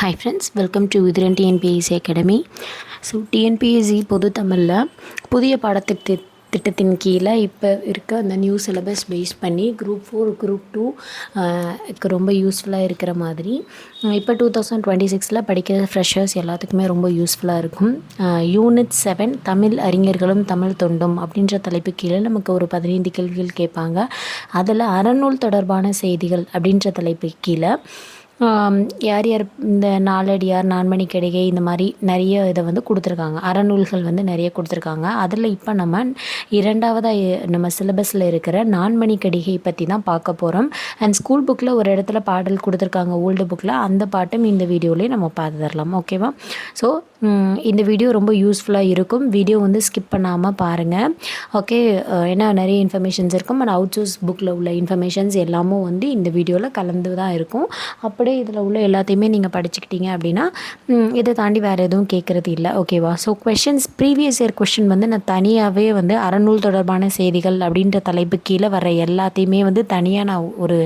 Hi friends, welcome to Vidran TNPSC Academy. So TNPSC பொது தமிழில் புதிய திட்டத்தின் கீழே இப்போ இருக்க அந்த நியூ சிலபஸ் பேஸ் பண்ணி குரூப் 4 குரூப் 2 ரொம்ப யூஸ்ஃபுல்லாக இருக்கிற மாதிரி இப்போ 2026 படிக்கிற ஃப்ரெஷர்ஸ் எல்லாத்துக்குமே ரொம்ப யூஸ்ஃபுல்லாக இருக்கும். யூனிட் 7 தமிழ் அறிஞர்களும் தமிழ் தொண்டும் அப்படின்ற தலைப்பு கீழே நமக்கு ஒரு 15 கேள்விகள் கேட்பாங்க. அதில் அறநூல் தொடர்பான செய்திகள் அப்படின்ற தலைப்பு கீழே யார் யார் இந்த நாலடியார் நான்மணிக்கடிகை இந்த மாதிரி நிறைய இதை வந்து கொடுத்துருக்காங்க, அறநூல்கள் வந்து நிறைய கொடுத்துருக்காங்க. அதில் இப்போ நம்ம இரண்டாவதாக நம்ம சிலபஸில் இருக்கிற நான்மணிக்கடிகை பற்றி தான் பார்க்க போகிறோம். அண்ட் ஸ்கூல் புக்கில் ஒரு இடத்துல பாடல் கொடுத்துருக்காங்க, ஓல்டு புக்கில், அந்த பாட்டும் இந்த வீடியோலேயே நம்ம பார்த்து தரலாம். ஓகேவா? ஸோ இந்த வீடியோ ரொம்ப யூஸ்ஃபுல்லாக இருக்கும். வீடியோ வந்து ஸ்கிப் பண்ணாமல் பாருங்கள். ஓகே, ஏன்னா நிறைய இன்ஃபர்மேஷன்ஸ் இருக்கும். அண்ட் அவுட் சோர்ஸ் புக்கில் உள்ள இன்ஃபர்மேஷன்ஸ் எல்லாமும் வந்து இந்த வீடியோவில் கலந்து தான் இருக்கும். அப்படியே இதில் உள்ள எல்லாத்தையுமே நீங்கள் படிச்சுக்கிட்டீங்க அப்படின்னா இதை தாண்டி வேறு எதுவும் கேட்குறது இல்லை. ஓகேவா? So questions, previous year question வந்து நான் தனியாகவே வந்து அறநூல் தொடர்பான செய்திகள் அப்படின்ற தலைப்பு கீழே வர எல்லாத்தையுமே வந்து தனியாக நான் ஒரு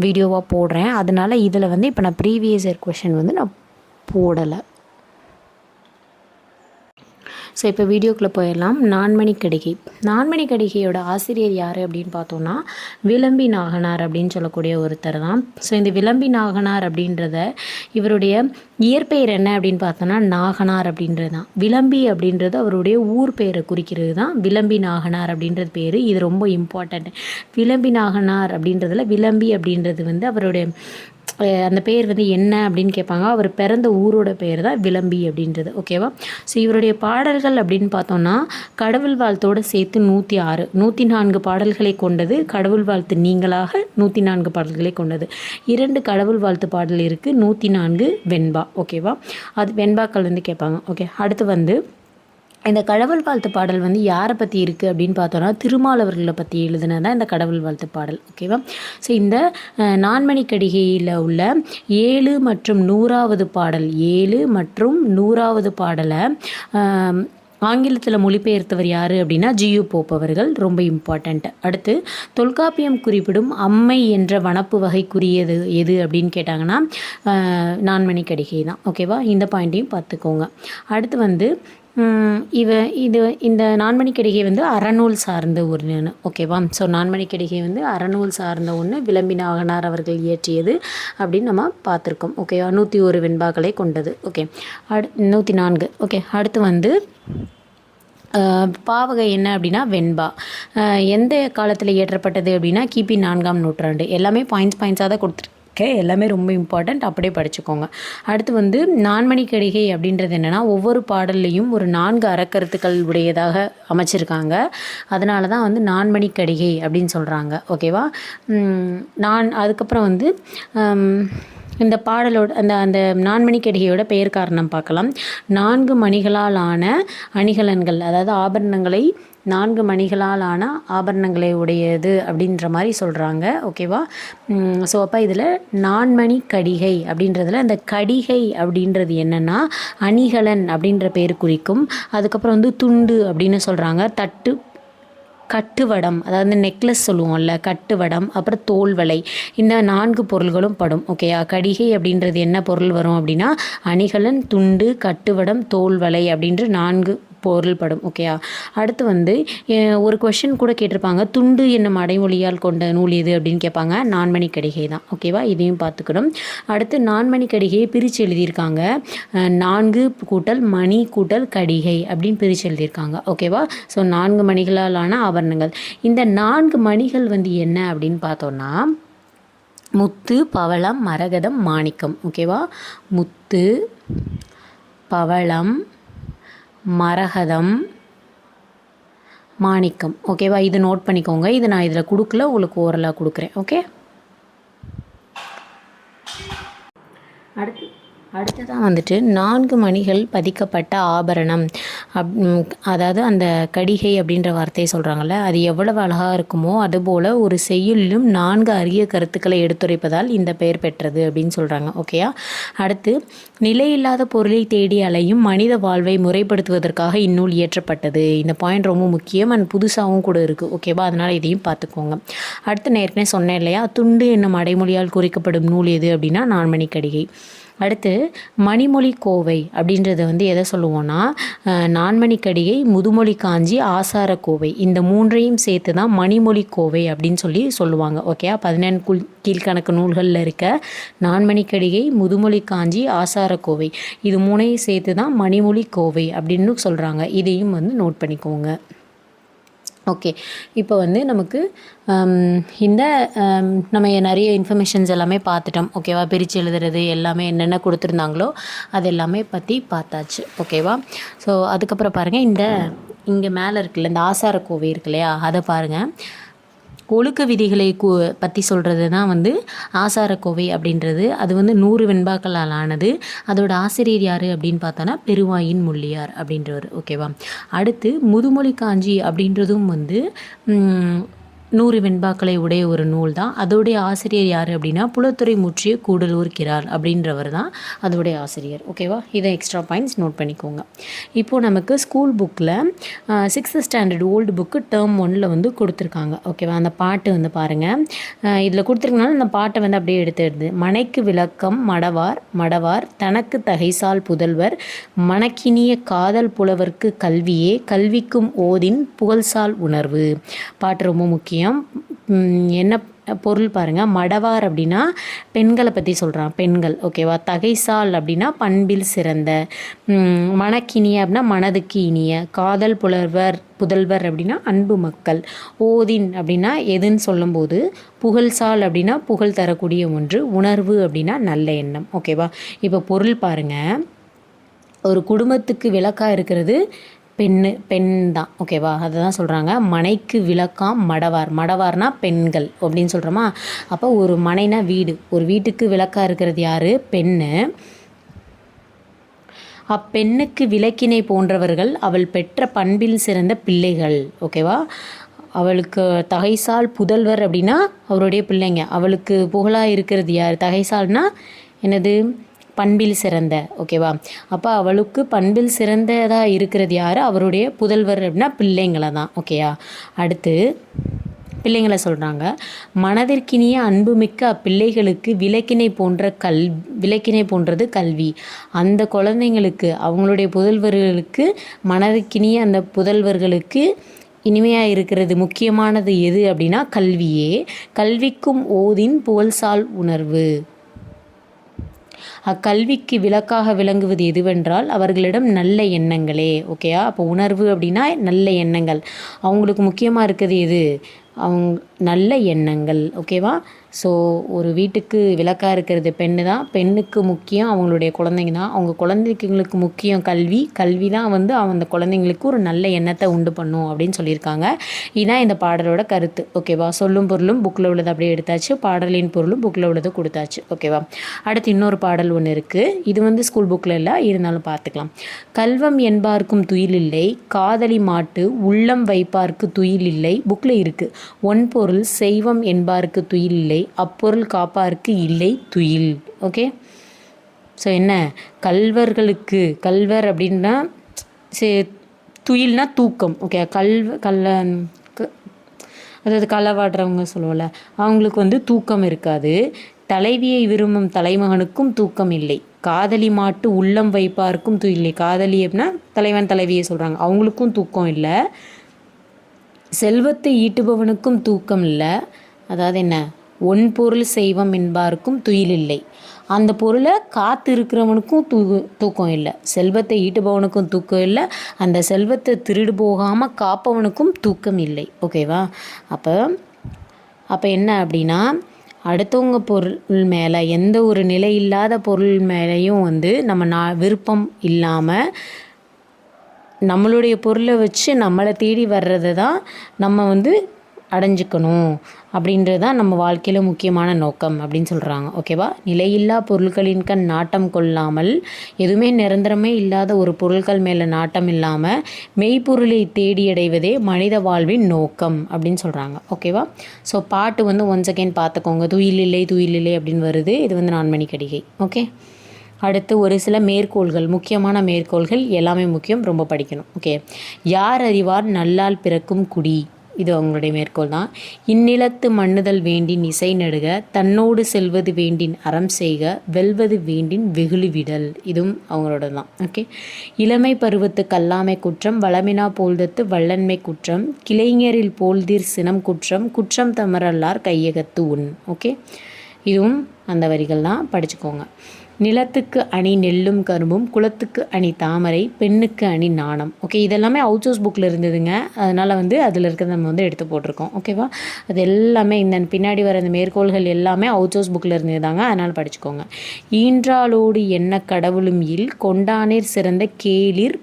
வீடியோவாக போடுறேன். அதனால் இதில் வந்து இப்போ நான் ப்ரீவியஸ் இயர் கொஷின் வந்து நான் போடலை. ஸோ இப்போ வீடியோக்குள்ளே போயிடலாம். நான்மணிக்கடிகையோட ஆசிரியர் யார் அப்படின்னு பார்த்தோன்னா விளம்பி நாகனார் அப்படின்னு சொல்லக்கூடிய ஒருத்தர் தான். ஸோ இந்த விளம்பி நாகனார் அப்படின்றத இவருடைய இயற்பெயர் என்ன அப்படின்னு பார்த்தோன்னா நாகனார் அப்படின்றது தான். விளம்பி அப்படின்றது அவருடைய ஊர் பெயரை குறிக்கிறது தான் விளம்பி நாகனார் அப்படின்றது பேர். இது ரொம்ப இம்பார்ட்டண்ட். விளம்பி நாகனார் அப்படின்றதுல விளம்பி அப்படின்றது வந்து அவருடைய அந்த பேர் வந்து என்ன அப்படின்னு கேட்பாங்க. அவர் பிறந்த ஊரோட பேர் தான் விளம்பி அப்படின்றது. ஓகேவா? ஸோ இவருடைய பாடல்கள் அப்படின்னு பார்த்தோன்னா கடவுள் வாழ்த்தோடு சேர்த்து 104 பாடல்களை கொண்டது. கடவுள் வாழ்த்து நீங்களாக 104 பாடல்களை கொண்டது. 2 கடவுள் வாழ்த்து பாடல் இருக்குது, 104 வெண்பா. ஓகேவா? அது வெண்பாக்கள் வந்து கேட்பாங்க. ஓகே, அடுத்து வந்து இந்த கடவுள் வாழ்த்து பாடல் வந்து யாரை பற்றி இருக்குது அப்படின்னு பார்த்தோன்னா திருமாலவர்களை பற்றி எழுதுனதான் இந்த கடவுள் வாழ்த்து பாடல். ஓகேவா? ஸோ இந்த நான்மணிக்கடிகையில் உள்ள 7 மற்றும் 100வது பாடல், 7 மற்றும் 100வது பாடலை ஆங்கிலத்தில் மொழிபெயர்த்தவர் யார் அப்படின்னா ஜியு போப் அவர்கள். ரொம்ப இம்பார்ட்டண்ட். அடுத்து தொல்காப்பியம் குறிப்பிடும் அம்மை என்ற வனப்பு வகைக்குரியது எது அப்படின்னு கேட்டாங்கன்னா நான்மணிக்கடிகை தான். ஓகேவா? இந்த பாயிண்ட்டையும் பார்த்துக்கோங்க. அடுத்து வந்து இந்த நான்மணிக்கடிகை வந்து அறநூல் சார்ந்த ஒன்று. ஓகேவா? ஸோ நான்மணிக்கடிகை வந்து அறநூல் சார்ந்த ஒன்று, விளம்பி நாகனார் அவர்கள் இயற்றியது அப்படின்னு நம்ம பார்த்துருக்கோம். ஓகேவா? 101 வெண்பாக்களை கொண்டது. ஓகே, 104. ஓகே, அடுத்து வந்து பாவகை என்ன அப்படின்னா வெண்பா. எந்த காலத்தில் இயற்றப்பட்டது அப்படின்னா கிபி 4ஆம் நூற்றாண்டு. எல்லாமே பாயிண்ட்ஸாக தான் கொடுத்துருக்கு. எல்லாமே ரொம்ப இம்பார்ட்டண்ட், அப்படியே படிச்சுக்கோங்க. அடுத்து வந்து நான்மணிக்கடிகை அப்படின்றது என்னென்னா ஒவ்வொரு பாடல்லையும் ஒரு 4 அறக்கருத்துக்கள் உடையதாக அமைச்சிருக்காங்க. அதனால தான் வந்து நான்மணிக்கடிகை அப்படின்னு சொல்கிறாங்க. ஓகேவா? அதுக்கப்புறம் வந்து இந்த பாடலோட அந்த நான்மணிக்கடிகையோட பெயர் காரணம் பார்க்கலாம். 4 மணிகளால் ஆன அணிகலன்கள், அதாவது ஆபரணங்களை 4 மணிகளால் ஆன ஆபரணங்களை உடையது அப்படின்ற மாதிரி சொல்கிறாங்க. ஓகேவா? ஸோ அப்போ இதில் நான்மணிக்கடிகை அப்படின்றதுல இந்த கடிகை அப்படின்றது என்னென்னா அணிகலன் அப்படின்ற பேர் குறிக்கும். அதுக்கப்புறம் வந்து துண்டு அப்படின்னு சொல்கிறாங்க. கட்டுவடம், அதாவது நெக்லஸ் சொல்லுவோம்ல, கட்டுவடம், அப்புறம் தோல்வளை, இந்த 4 பொருள்களும் படும். ஓகேயா? கடிகை அப்படின்றது என்ன பொருள் வரும் அப்படின்னா அணிகலன், துண்டு, கட்டுவடம், தோல்வளை அப்படின்ற 4 பொருள் படும். ஓகேயா? அடுத்து வந்து ஒரு கொஷின் கூட கேட்டிருப்பாங்க, துண்டு என்னும் அடைமொழியால் கொண்ட நூல் எது அப்படின்னு கேட்பாங்க. நான்மணிக்கடிகை தான். ஓகேவா? இதையும் பார்த்துக்கணும். அடுத்து நான்மணிக்கடிகையை பிரித்து எழுதியிருக்காங்க. 4 கூட்டல் மணி கூட்டல் கடிகை அப்படின்னு பிரித்து எழுதியிருக்காங்க. ஓகேவா? ஸோ 4 மணிகளாலான ஆபரணங்கள். இந்த 4 மணிகள் வந்து என்ன அப்படின்னு பார்த்தோன்னா முத்து, பவளம், மரகதம், மாணிக்கம். ஓகேவா? முத்து, பவளம், மரகதம், மாணிக்கம். ஓகேவா? இது நோட் பண்ணிக்கோங்க. இது நான் இதில் கொடுக்கல, உங்களுக்கு ஓரலாக கொடுக்குறேன். ஓகே, அடுத்ததான் வந்துட்டு 4 மணிகள் பதிக்கப்பட்ட ஆபரணம் அதாவது அந்த கடிகை அப்படின்ற வார்த்தையை சொல்கிறாங்கல்ல, அது எவ்வளவு அழகாக இருக்குமோ அதுபோல் ஒரு செய்யுளிலும் 4 அரிய கருத்துக்களை எடுத்துரைப்பதால் இந்த பெயர் பெற்றது அப்படின்னு சொல்கிறாங்க. ஓகேயா? அடுத்து நிலையில்லாத பொருளை தேடி அலையும் மனித வாழ்வை முறைப்படுத்துவதற்காக இந்நூல் இயற்றப்பட்டது. இந்த பாயிண்ட் ரொம்ப முக்கியம் அண்ட் புதுசாகவும் கூட இருக்குது. ஓகேவா? அதனால் இதையும் பார்த்துக்கோங்க. அடுத்து நான் ஏற்கனவே சொன்னேன் இல்லையா, துண்டு என்னும் அடைமொழியால் குறிக்கப்படும் நூல் எது அப்படின்னா நான்மணிக்கடிகை. அடுத்து மணிமொழி கோவை அப்படின்றத வந்து எதை சொல்லுவோன்னா நான்மணி கடிகை, முதுமொழி காஞ்சி, ஆசார கோவை இந்த மூன்றையும் சேர்த்து தான் மணிமொழி கோவை அப்படின்னு சொல்லி சொல்லுவாங்க. ஓகே, 14 கீழ்கணக்கு நூல்களில் இருக்க நான்மணி கடிகை, முதுமொழி காஞ்சி, ஆசார கோவை இது மூணையும் சேர்த்து தான் மணிமொழி கோவை அப்படின்னு சொல்கிறாங்க. இதையும் வந்து நோட் பண்ணிக்கோங்க. ஓகே, இப்போ வந்து நமக்கு இந்த நம்ம நிறைய இன்ஃபர்மேஷன்ஸ் எல்லாமே பார்த்துட்டோம். ஓகேவா, பிரித்து எழுதுறது எல்லாமே என்னென்ன கொடுத்துருந்தாங்களோ அது எல்லாமே பற்றி பார்த்தாச்சு. ஓகேவா, ஸோ அதுக்கப்புறம் பாருங்கள், இங்கே மேலே இருக்குல்ல இந்த ஆசார கோவை இருக்கு இல்லையா, அதை பாருங்கள். ஒழுக்க விதிகளை பற்றி சொல்கிறது தான் வந்து ஆசாரக்கோவை அப்படின்றது. அது வந்து 100 வெண்பாக்களால் ஆனது. அதோட ஆசிரியர் யார் அப்படின்னு பார்த்தோன்னா பெருவாயின் முள்ளியார் அப்படின்றவர். ஓகேவா, அடுத்து முதுமொழி காஞ்சி அப்படின்றதும் வந்து 100 வெண்பாக்களை உடைய ஒரு நூல் தான். அதோடைய ஆசிரியர் யார் அப்படின்னா புலத்துறை முற்றிய கூடலூர் கிரார் அப்படின்றவர் தான் அதோடைய ஆசிரியர். ஓகேவா, இதை எக்ஸ்ட்ரா பாயிண்ட்ஸ் நோட் பண்ணிக்கோங்க. இப்போது நமக்கு ஸ்கூல் புக்கில் 6th standard old book term 1 வந்து கொடுத்துருக்காங்க. ஓகேவா, அந்த பாட்டு வந்து பாருங்கள். இதில் கொடுத்துருக்கனால அந்த பாட்டை வந்து அப்படியே எடுத்துடுது. மனைக்கு விளக்கம் மடவார் மடவார் தனக்கு தகைசால் புதல்வர் மணக்கினிய காதல் புலவர்க்கு கல்வியே கல்விக்கும் ஓதின் புகழ்சால் உணர்வு. பாட்டு ரொம்ப முக்கியம். என்ன பொருள் பாருங்கள். மடவார் அப்படின்னா பெண்களை பற்றி சொல்கிறான், பெண்கள். ஓகேவா, தகைசால் அப்படின்னா பண்பில் சிறந்த, மணக்கினிய அப்படின்னா மனதுக்கு இனிய, காதல் புதல்வர் அப்படின்னா அன்பு மக்கள், ஓதின் அப்படின்னா எதுன்னு சொல்லும்போது, புகழ்சால் அப்படின்னா புகழ் தரக்கூடிய ஒன்று, உணர்வு அப்படின்னா நல்ல எண்ணம். ஓகேவா, இப்போ பொருள் பாருங்கள். ஒரு குடும்பத்துக்கு விளக்காக இருக்கிறது பெண் தான். ஓகேவா, அதை தான் சொல்கிறாங்க. மனைக்கு விளக்காம் மடவார், மடவார்னா பெண்கள் அப்படின்னு சொல்கிறோமா. அப்போ ஒரு மனைனா வீடு, ஒரு வீட்டுக்கு விளக்காக இருக்கிறது யார்? பெண்ணு. அப்பெண்ணுக்கு விளக்கினை போன்றவர்கள் அவள் பெற்ற பண்பில் சிறந்த பிள்ளைகள். ஓகேவா, அவளுக்கு தகைசால் புதல்வர் அப்படின்னா அவருடைய பிள்ளைங்க. அவளுக்கு புகழாக இருக்கிறது யார்? தகைசால்னா என்னது? பண்பில் சிறந்த. ஓகேவா, அப்போ அவளுக்கு பண்பில் சிறந்ததாக இருக்கிறது யார்? அவருடைய புதல்வர் அப்படின்னா பிள்ளைங்களை தான். ஓகேயா, அடுத்து பிள்ளைங்களை சொல்கிறாங்க. மனதிற்கினிய அன்புமிக்க அப்பிள்ளைகளுக்கு விளக்கினை போன்றது கல்வி. அந்த குழந்தைங்களுக்கு, அவங்களுடைய புதல்வர்களுக்கு, மனதிற்கினிய அந்த புதல்வர்களுக்கு இனிமையாக இருக்கிறது முக்கியமானது எது அப்படின்னா கல்வியே கல்விக்கும் ஓதின் புகழ்சால் உணர்வு. அக்கல்விக்கு விளக்காக விளங்குவது எதுவென்றால் அவர்களிடம் நல்ல எண்ணங்களே. ஓகேயா, அப்போ உணர்வு அப்படின்னா நல்ல எண்ணங்கள். அவங்களுக்கு முக்கியமாக இருக்கிறது எது? நல்ல எண்ணங்கள். ஓகேவா, ஸோ ஒரு வீட்டுக்கு விளக்காக இருக்கிறது பெண்ணு தான். பெண்ணுக்கு முக்கியம் அவங்களுடைய குழந்தைங்க தான். அவங்க குழந்தைங்களுக்கு முக்கியம் கல்வி தான் வந்து அந்த குழந்தைங்களுக்கு ஒரு நல்ல எண்ணத்தை உண்டு பண்ணும் அப்படின்னு சொல்லியிருக்காங்க. இதுதான் இந்த பாடலோட கருத்து. ஓகேவா, சொல்லும் பொருளும் புக்கில் உள்ளது அப்படியே எடுத்தாச்சு, பாடலின் பொருளும் புக்கில் உள்ளது கொடுத்தாச்சு. ஓகேவா, அடுத்து இன்னொரு பாடல் ஒன்று இருக்குது. இது வந்து ஸ்கூல் புக்கில் இல்லை, இருந்தாலும் பார்த்துக்கலாம். கல்வம் என்பார்க்கும் துயில் இல்லை, காதலி மாட்டு உள்ளம் வைப்பார்க்கு துயில் இல்லை. புக்கில் இருக்குது. ஒன்பொருள் செய்வம் என்பார்க்கு துயில் இல்லை, அப்பொருள் காப்பார்க்கு இல்லை துயில். ஓகே, ஸோ என்ன? கல்வர் அப்படின்னா துயில்னா தூக்கம். ஓகே, அதாவது களவாடுறவங்க சொல்லுவோம்ல, அவங்களுக்கு வந்து தூக்கம் இருக்காது. தலைவியை விரும்பும் தலைமகனுக்கும் தூக்கம் இல்லை. காதலி மாட்டு உள்ளம் வைப்பார்க்கும் துயில் இல்லை. காதலி அப்படின்னா தலைவன் தலைவியை சொல்கிறாங்க, அவங்களுக்கும் தூக்கம் இல்லை. செல்வத்தை ஈட்டுபவனுக்கும் தூக்கம் இல்லை. அதாவது என்ன? ஒன்பொருள் செய்வம் என்பாருக்கும் துயில் இல்லை. அந்த பொருளை காத்து இருக்கிறவனுக்கும் தூக்கம் இல்லை. செல்வத்தை ஈட்டுபவனுக்கும் தூக்கம் இல்லை. அந்த செல்வத்தை திருடு போகாமல் காப்பவனுக்கும் தூக்கம் இல்லை. ஓகேவா, அப்போ என்ன அப்படின்னா அடுத்தவங்க பொருள் மேலே, எந்த ஒரு நிலை இல்லாத பொருள் மேலேயும் வந்து நம்ம விருப்பம் இல்லாமல் நம்மளுடைய பொருளை வச்சு நம்மளை தேடி வர்றதை தான் நம்ம வந்து அடைஞ்சிக்கணும். அப்படின்றது தான் நம்ம வாழ்க்கையில் முக்கியமான நோக்கம் அப்படின்னு சொல்கிறாங்க. ஓகேவா, நிலையில்லா பொருட்களின் கண் நாட்டம் கொள்ளாமல், எதுவுமே நிரந்தரமே இல்லாத ஒரு பொருட்கள் மேலே நாட்டம் இல்லாமல் மெய்ப்பொருளை தேடி அடைவதே மனித வாழ்வின் நோக்கம் அப்படின்னு சொல்கிறாங்க. ஓகேவா, ஸோ பாட்டு வந்து ஒன்ஸ் அகெயின் பார்த்துக்கோங்க. துயில் இல்லை அப்படின்னு வருது. இது வந்து நான்மணி கடிகை. ஓகே, அடுத்து ஒரு சில மேற்கோள்கள், முக்கியமான மேற்கோள்கள் எல்லாமே முக்கியம், ரொம்ப படிக்கணும். ஓகே, யார் அறிவார் நல்லால் பிறக்கும் குடி. இது அவங்களுடைய மேற்கோள் தான். இந்நிலத்து மண்ணுதல் வேண்டின் இசை நடுக, தன்னோடு செல்வது வேண்டின் அறம் செய்க, வெல்வது வேண்டின் வெகுளி விடல். இதுவும் அவங்களோட தான். ஓகே. இளமை பருவத்து கல்லாமை குற்றம், வளமினா போல்தத்து வல்லன்மை குற்றம், கிளைஞரில் போல்தீர் சினம் குற்றம், குற்றம் தமரல்லார் கையகத்து உண். ஓகே. இதுவும் அந்த வரிகள் தான், படிச்சுக்கோங்க. நிலத்துக்கு அணி நெல்லும் கரும்பும், குளத்துக்கு அணி தாமரை, பெண்ணுக்கு அணி நாணம். ஓகே. இதெல்லாமே அவுட் சோர்ஸ் புக்கில் இருந்ததுங்க. அதனால் வந்து அதில் இருக்கிறத நம்ம வந்து எடுத்து போட்டிருக்கோம். ஓகேவா. அது எல்லாமே இந்த பின்னாடி வர அந்த மேற்கோள்கள் எல்லாமே அவுட் சோர்ஸ் புக்கில் இருந்ததுதாங்க. அதனால் படிச்சுக்கோங்க. ஈன்றாலோடு என்ன கடவுளும் இல், கொண்டானீர் சிறந்த கேளிர்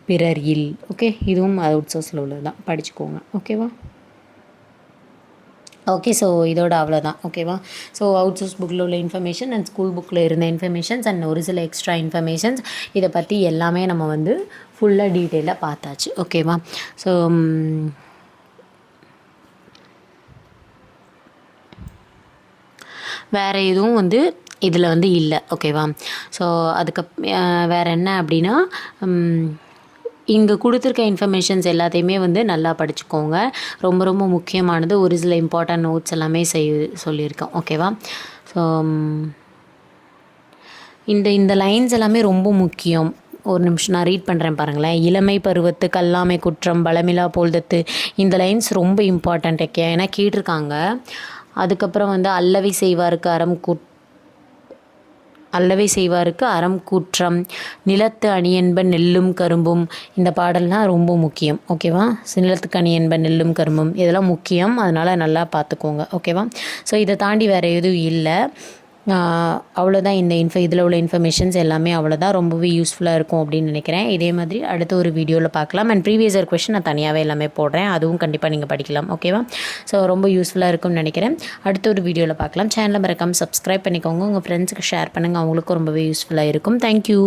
பிறர் இல். ஓகே. இதுவும் அவுட் சோர்ஸில் உள்ளது தான், படிச்சுக்கோங்க. ஓகேவா. ஓகே. ஸோ இதோட அவ்வளோதான். ஓகேவா. ஸோ அவுட் சோர்ஸ் புக்கில் உள்ள இன்ஃபர்மேஷன் அண்ட் ஸ்கூல் புக்கில் இருந்த இன்ஃபர்மேஷன்ஸ் அண்ட் ஒரு சில எக்ஸ்ட்ரா இன்ஃபர்மேஷன்ஸ் இதை பற்றி எல்லாமே நம்ம வந்து ஃபுல்லாக டீட்டெயிலாக பார்த்தாச்சு. ஓகேவா. ஸோ வேறு எதுவும் வந்து இதில் வந்து இல்லை. ஓகேவா. ஸோ அதுக்கு வேறு என்ன அப்படின்னா, இங்கே கொடுத்துருக்க இன்ஃபர்மேஷன்ஸ் எல்லாத்தையுமே வந்து நல்லா படிச்சுக்கோங்க. ரொம்ப ரொம்ப முக்கியமானது ஒரு சில இம்பார்ட்டன்ட் நோட்ஸ் எல்லாமே சொல்லியிருக்கோம். ஓகேவா. ஸோ இந்த லைன்ஸ் எல்லாமே ரொம்ப முக்கியம். ஒரு நிமிஷம் நான் ரீட் பண்ணுறேன் பாருங்களேன். இளமை பருவத்து கல்லாமை குற்றம், பலமிலா போல்தத்து. இந்த லைன்ஸ் ரொம்ப இம்பார்ட்டண்ட். ஓகே. ஏன்னா கேட்டிருக்காங்க. அதுக்கப்புறம் வந்து அல்லவை செய்வாருக்கு அறம் கூற்றம், நிலத்து அணியன்ப நெல்லும் கரும்பும். இந்த பாடல்லாம் ரொம்ப முக்கியம். ஓகேவா. நிலத்துக்கு அணியன்ப நெல்லும் கரும்பும் இதெல்லாம் முக்கியம். அதனால் நல்லா பார்த்துக்கோங்க. ஓகேவா. ஸோ இதை தாண்டி வேறு எதுவும் இல்லை. அவ்வளோதான். இதில் உள்ள இன்ஃபர்மேஷன்ஸ் எல்லாமே அவ்வளோதான். ரொம்பவே யூஸ்ஃபுல்லாக இருக்கும் அப்படின்னு நினைக்கிறேன். இதே மாதிரி அடுத்த ஒரு வீடியோவில் பார்க்கலாம். அண்ட் ப்ரீவியஸ் இயர் கொஸ்டின் நான் தனியாகவே எல்லாமே போடுறேன். அதுவும் கண்டிப்பாக நீங்கள் படிக்கலாம். ஓகேவா. ஸோ ரொம்ப யூஸ்ஃபுல்லாக இருக்கும்னு நினைக்கிறேன். அடுத்த ஒரு வீடியோவில் பார்க்கலாம். சேனலை மறக்காமல் சப்ஸ்கிரைப் பண்ணிக்கோங்க. உங்கள் ஃப்ரெண்ட்ஸுக்கு ஷேர் பண்ணுங்கள். அவங்களுக்கும் ரொம்பவே யூஸ்ஃபுல்லாக இருக்கும். தேங்க்யூ.